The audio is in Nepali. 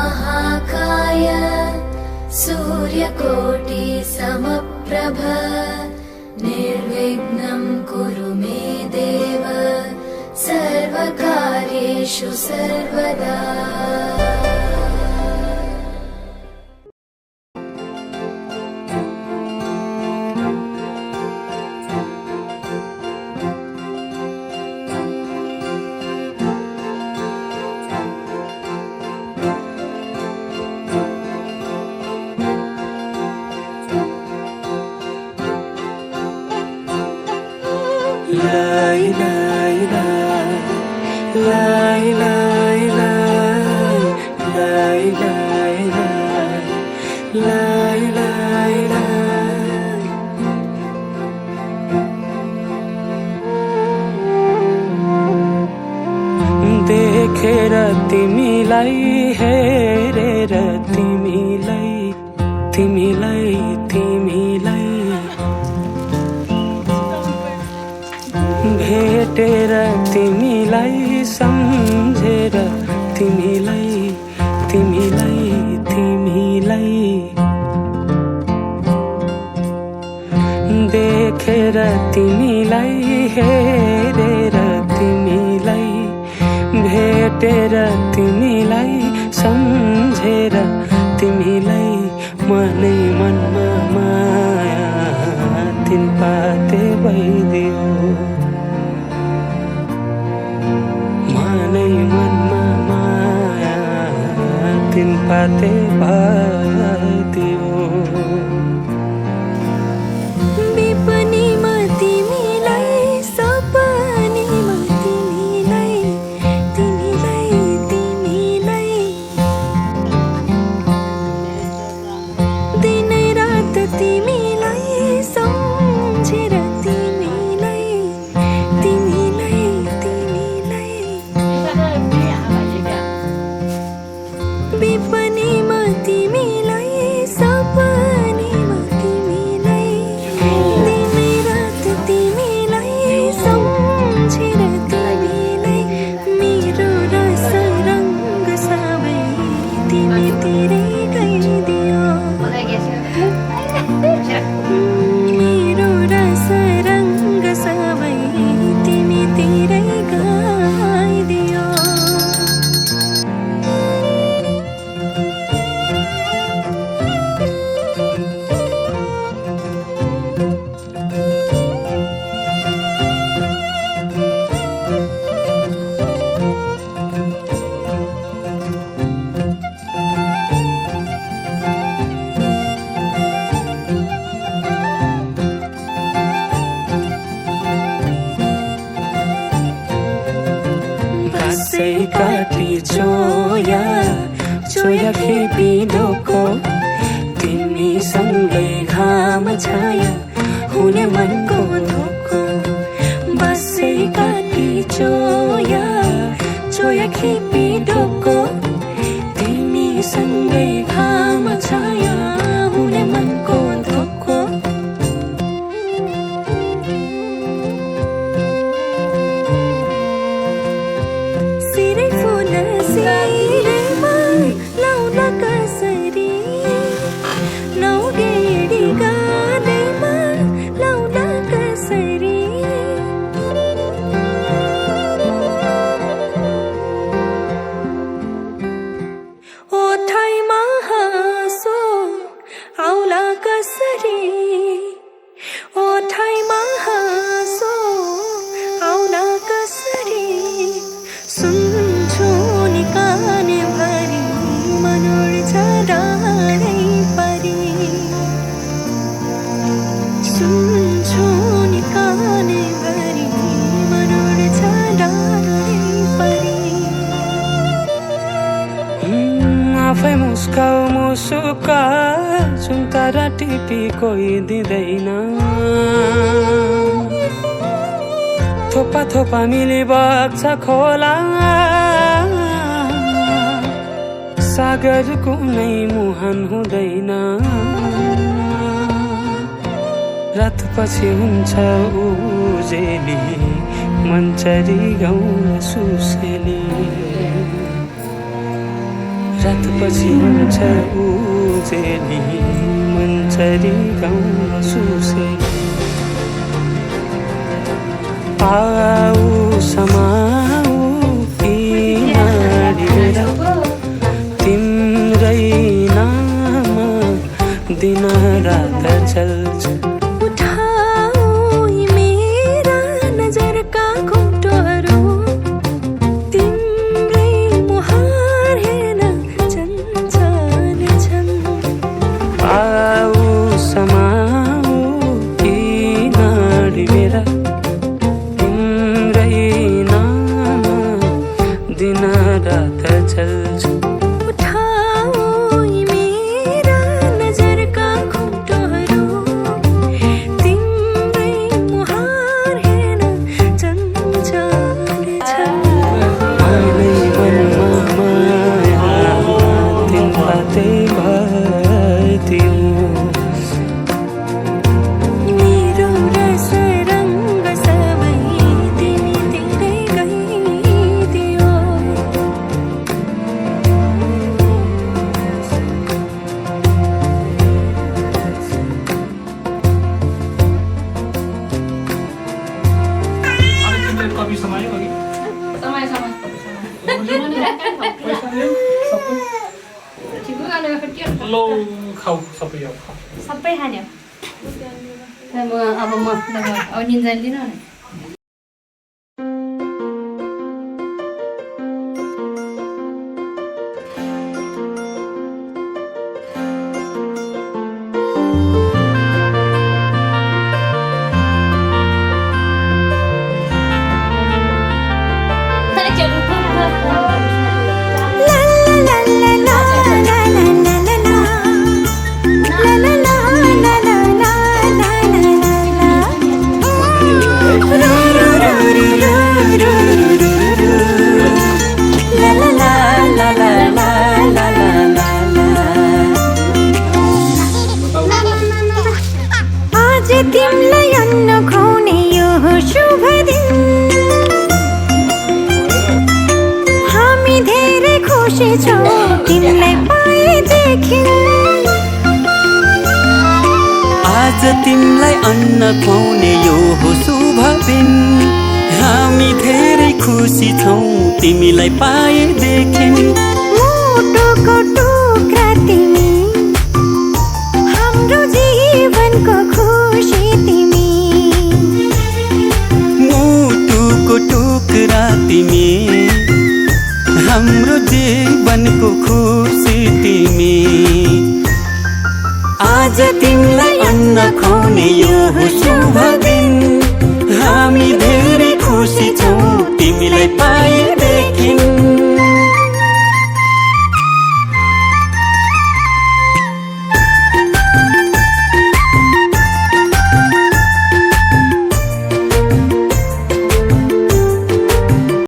महाकाय सूर्यकोटि समप्रभ निर्विघ्नं कुरु मे देव सर्वकार्येषु सर्वदा। देखेर तिमीलाई हेरेर तिमीलाई तिमीलाई तिमीलाई भेटेर तिमीलाई सम्झेर तिमीलाई तिमीलाई तिमीलाई देखेर तिमीलाई हेरेर तिमीलाई भेटेर तिमीलाई सम्झेर तिमीलाई मनै मनमा माया तिन पाते भइदियो मनै मनमा माया तिन पाते भइदियो। चोया खेपी ढोको तिमी सँगै घाम छाया हुने मनको धोको बसै काटी चोया खेपी ढोको तिमी सँगै घाम छाया हुने मनको धोको सिरै फुल सिरैमा लाउन कसरी नौगेडी गादैमा लाउन कसरी ओठैमा हाँसो आउला कसरी ओठैमा हाँसो आउला कसरी सुन्छु नि काने भरी मनोर्छ डाँडै परी सुन्छु नि काने भरी मनोर्छ डाँडै परी आफै मुस्काउ मुसुका सुन्तरा टिपी कोही दिँदैन थोपा थोपा मिली बग्छ खोला सागर कुनै मुहान हुँदैन रात पछि हुन्छ उजेली मन्चरी गाउँ सुसेली रातपछि हुन्छ उजेली मन्चरी गाउँ सुसेली आऊ समाऊ पिनाडी मेरा तिम्रै नाम दिन रात चल्छ लो खाऊ सबै खाने अब म अब निन्जा लिनु न तिमलाई अन्न खुवाउने यो शुभ दिन हामी धेरै खुसी छौँ तिमीलाई पाएदेखि आज तिमीलाई अन्न खुवाउने यो हो शुभ दिन हामी धेरै खुसी छौँ तिमीलाई पाएदेखि मुटुको टुक्रा तिमी हाम्रो जीवनको खुसी तिमी मुटुको टुक्रा तिमी हाम्रो जीवनको खुसी तिमी आज तिमीलाई अन्न खुवाउने यो हो